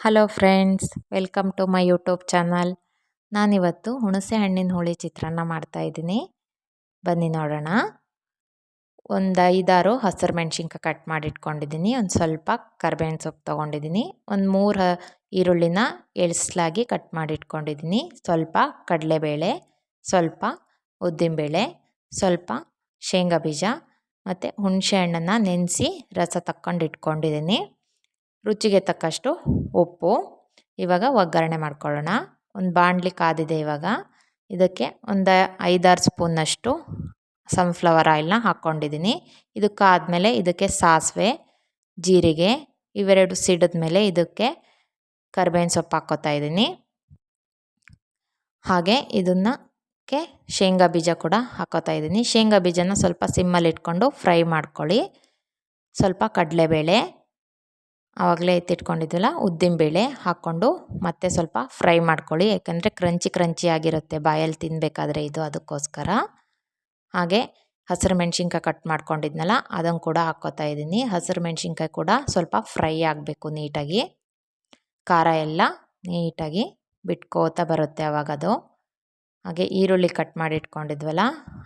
Hello friends, welcome to my YouTube channel. ನಾನಿವತ್ತು ಹುಣಸೆ ಹಣ್ಣಿನ ಹುಳಿ ಚಿತ್ರಾನ್ನ ಮಾಡ್ತಾಯಿದ್ದೀನಿ. ಬನ್ನಿ ನೋಡೋಣ. ಒಂದು 5-6 ಹಸಿರು ಮೆಣಸಿನ್ಕಾಯಿ ಕಟ್ ಮಾಡಿ ಇಟ್ಕೊಂಡಿದ್ದೀನಿ. ಒಂದು ಸ್ವಲ್ಪ ಕರ್ಬೇವಿನ ಸೊಪ್ಪು ತೊಗೊಂಡಿದ್ದೀನಿ. ಒಂದು 3 ಈರುಳ್ಳಿನ ಎಳ್ಸಲಾಗಿ ಕಟ್ ಮಾಡಿ ಇಟ್ಕೊಂಡಿದ್ದೀನಿ. ಸ್ವಲ್ಪ ಕಡಲೆಬೇಳೆ, ಸ್ವಲ್ಪ ಉದ್ದಿನಬೇಳೆ, ಸ್ವಲ್ಪ ಶೇಂಗಾ ಬೀಜ ಮತ್ತು ಹುಣಸೆ ಹಣ್ಣನ್ನು ನೆನೆಸಿ ರಸ ತಕ್ಕೊಂಡು ಇಟ್ಕೊಂಡಿದ್ದೀನಿ. ರುಚಿಗೆ ತಕ್ಕಷ್ಟು ಉಪ್ಪು. ಇವಾಗ ಒಗ್ಗರಣೆ ಮಾಡ್ಕೊಳ್ಳೋಣ. ಒಂದು ಬಾಣಲಿ ಕಾದಿದೆ. ಇವಾಗ ಇದಕ್ಕೆ ಒಂದು 5-6 ಸ್ಪೂನ್ನಷ್ಟು ಸನ್ಫ್ಲವರ್ ಆಯಿಲ್ನ ಹಾಕ್ಕೊಂಡಿದ್ದೀನಿ. ಇದು ಕಾದ್ಮೇಲೆ ಇದಕ್ಕೆ ಸಾಸಿವೆ, ಜೀರಿಗೆ ಇವೆರಡು ಸಿಡಿದ ಮೇಲೆ ಇದಕ್ಕೆ ಕರಿಬೇವಿನ ಸೊಪ್ಪು ಹಾಕ್ಕೋತಾ ಇದ್ದೀನಿ. ಹಾಗೆ ಇದಕ್ಕೆ ಶೇಂಗಾ ಬೀಜ ಕೂಡ ಹಾಕ್ಕೋತಾ ಇದ್ದೀನಿ. ಶೇಂಗಾ ಬೀಜನ ಸ್ವಲ್ಪ ಸಿಮ್ಮಲ್ಲಿ ಇಟ್ಕೊಂಡು ಫ್ರೈ ಮಾಡ್ಕೊಳ್ಳಿ. ಸ್ವಲ್ಪ ಕಡಲೆಬೇಳೆ, ಆವಾಗಲೇ ಎತ್ತಿಟ್ಕೊಂಡಿದ್ವಲ್ಲ ಉದ್ದಿನಬೇಳೆ ಹಾಕ್ಕೊಂಡು ಮತ್ತೆ ಸ್ವಲ್ಪ ಫ್ರೈ ಮಾಡ್ಕೊಳ್ಳಿ. ಯಾಕಂದರೆ ಕ್ರಂಚಿ ಆಗಿರುತ್ತೆ ಬಾಯಲ್ಲಿ ತಿನ್ನಬೇಕಾದ್ರೆ ಇದು, ಅದಕ್ಕೋಸ್ಕರ. ಹಾಗೆ ಹಸಿರು ಮೆಣಸಿನ್ಕಾಯಿ ಕಟ್ ಮಾಡ್ಕೊಂಡಿದ್ನಲ್ಲ ಅದನ್ನು ಕೂಡ ಹಾಕ್ಕೋತಾ ಇದ್ದೀನಿ. ಹಸಿರು ಮೆಣಸಿನ್ಕಾಯಿ ಕೂಡ ಸ್ವಲ್ಪ ಫ್ರೈ ಆಗಬೇಕು ನೀಟಾಗಿ. ಖಾರ ಎಲ್ಲ ನೀಟಾಗಿ ಬಿಟ್ಕೋತಾ ಬರುತ್ತೆ ಅವಾಗದು. ಹಾಗೆ ಈರುಳ್ಳಿ ಕಟ್ ಮಾಡಿ ಇಟ್ಕೊಂಡಿದ್ವಲ್ಲ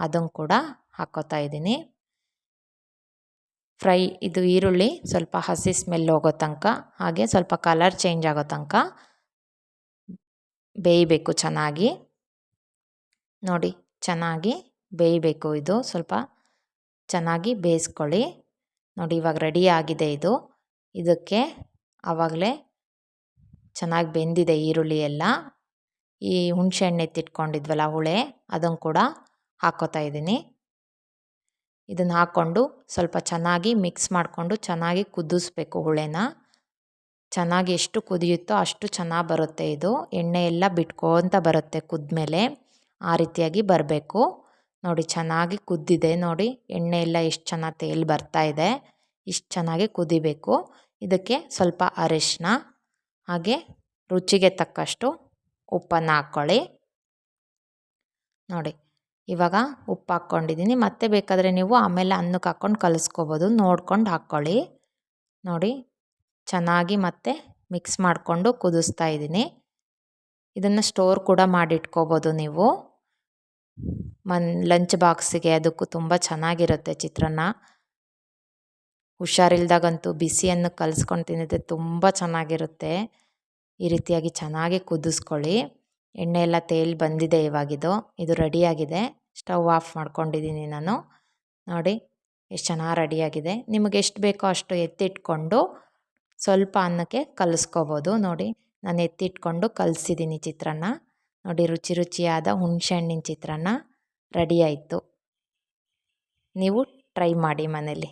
ಅದನ್ನು ಕೂಡ ಹಾಕ್ಕೋತಾ ಇದ್ದೀನಿ. ಇದು ಈರುಳ್ಳಿ ಸ್ವಲ್ಪ ಹಸಿ ಸ್ಮೆಲ್ ಹೋಗೋ ತನಕ, ಹಾಗೆ ಸ್ವಲ್ಪ ಕಲರ್ ಚೇಂಜ್ ಆಗೋ ತನಕ ಬೇಯಬೇಕು ಚೆನ್ನಾಗಿ. ನೋಡಿ, ಚೆನ್ನಾಗಿ ಬೇಯಬೇಕು. ಇದು ಸ್ವಲ್ಪ ಚೆನ್ನಾಗಿ ಬೇಯಿಸ್ಕೊಳ್ಳಿ. ನೋಡಿ, ಇವಾಗ ರೆಡಿ ಆಗಿದೆ ಇದು. ಇದಕ್ಕೆ ಆವಾಗಲೇ ಚೆನ್ನಾಗಿ ಬೆಂದಿದೆ ಈರುಳ್ಳಿ ಎಲ್ಲ. ಈ ಹುಣಸೆ ಹಣ್ಣು ಎತ್ತಿಟ್ಕೊಂಡಿದ್ವಲ್ಲ ಹುಳಿ, ಅದನ್ನು ಕೂಡ ಹಾಕ್ಕೋತಾ ಇದ್ದೀನಿ. ಇದನ್ನು ಹಾಕ್ಕೊಂಡು ಸ್ವಲ್ಪ ಚೆನ್ನಾಗಿ ಮಿಕ್ಸ್ ಮಾಡಿಕೊಂಡು ಚೆನ್ನಾಗಿ ಕುದಿಸ್ಬೇಕು ಹುಳಿನ. ಚೆನ್ನಾಗಿ ಎಷ್ಟು ಕುದಿಯುತ್ತೋ ಅಷ್ಟು ಚೆನ್ನಾಗಿ ಬರುತ್ತೆ ಇದು. ಎಣ್ಣೆ ಎಲ್ಲ ಬಿಟ್ಕೊತ ಬರುತ್ತೆ ಕುದ್ಮೇಲೆ. ಆ ರೀತಿಯಾಗಿ ಬರಬೇಕು. ನೋಡಿ, ಚೆನ್ನಾಗಿ ಕುದ್ದಿದೆ. ನೋಡಿ, ಎಣ್ಣೆ ಎಲ್ಲ ಎಷ್ಟು ಚೆನ್ನಾಗಿ ತೇಲಿ ಬರ್ತಾ ಇದೆ. ಇಷ್ಟು ಚೆನ್ನಾಗಿ ಕುದಿಬೇಕು. ಇದಕ್ಕೆ ಸ್ವಲ್ಪ ಅರಿಶಿನ, ಹಾಗೆ ರುಚಿಗೆ ತಕ್ಕಷ್ಟು ಉಪ್ಪನ್ನು ಹಾಕ್ಕೊಳ್ಳಿ. ನೋಡಿ, ಇವಾಗ ಉಪ್ಪು ಹಾಕ್ಕೊಂಡಿದ್ದೀನಿ. ಮತ್ತೆ ಬೇಕಾದರೆ ನೀವು ಆಮೇಲೆ ಅನ್ನಕ್ಕೆ ಹಾಕ್ಕೊಂಡು ಕಲಿಸ್ಕೋಬೋದು, ನೋಡ್ಕೊಂಡು ಹಾಕ್ಕೊಳ್ಳಿ. ನೋಡಿ, ಚೆನ್ನಾಗಿ ಮತ್ತೆ ಮಿಕ್ಸ್ ಮಾಡಿಕೊಂಡು ಕುದಿಸ್ತಾ ಇದ್ದೀನಿ. ಇದನ್ನು ಸ್ಟೋರ್ ಕೂಡ ಮಾಡಿಟ್ಕೋಬೋದು ನೀವು. ಲಂಚ್ ಬಾಕ್ಸಿಗೆ ಅದಕ್ಕೂ ತುಂಬ ಚೆನ್ನಾಗಿರುತ್ತೆ ಚಿತ್ರಾನ್ನ. ಹುಷಾರಿಲ್ದಾಗಂತೂ ಬಿಸಿ ಅನ್ನಕ್ಕೆ ಕಲಿಸ್ಕೊಂಡು ತಿಂದಿದ್ರೆ ತುಂಬ ಚೆನ್ನಾಗಿರುತ್ತೆ. ಈ ರೀತಿಯಾಗಿ ಚೆನ್ನಾಗಿ ಕುದಿಸ್ಕೊಳ್ಳಿ. ಎಣ್ಣೆ ಎಲ್ಲ ತೇಲಿ ಬಂದಿದೆ ಇವಾಗಿದು. ಇದು ರೆಡಿಯಾಗಿದೆ. ಸ್ಟವ್ ಆಫ್ ಮಾಡ್ಕೊಂಡಿದ್ದೀನಿ ನಾನು. ನೋಡಿ, ಎಷ್ಟು ಚೆನ್ನಾಗಿ ರೆಡಿಯಾಗಿದೆ. ನಿಮಗೆ ಎಷ್ಟು ಬೇಕೋ ಅಷ್ಟು ಎತ್ತಿಟ್ಕೊಂಡು ಸ್ವಲ್ಪ ಅನ್ನಕ್ಕೆ ಕಲಿಸ್ಕೋಬೋದು. ನೋಡಿ, ನಾನು ಎತ್ತಿಟ್ಕೊಂಡು ಕಲಿಸಿದ್ದೀನಿ ಚಿತ್ರಾನ್ನ. ನೋಡಿ, ರುಚಿಯಾದ ಹುಣಸೆ ಹಣ್ಣಿನ ಚಿತ್ರಾನ್ನ ರೆಡಿ ಆಯಿತು. ನೀವು ಟ್ರೈ ಮಾಡಿ ಮನೇಲಿ.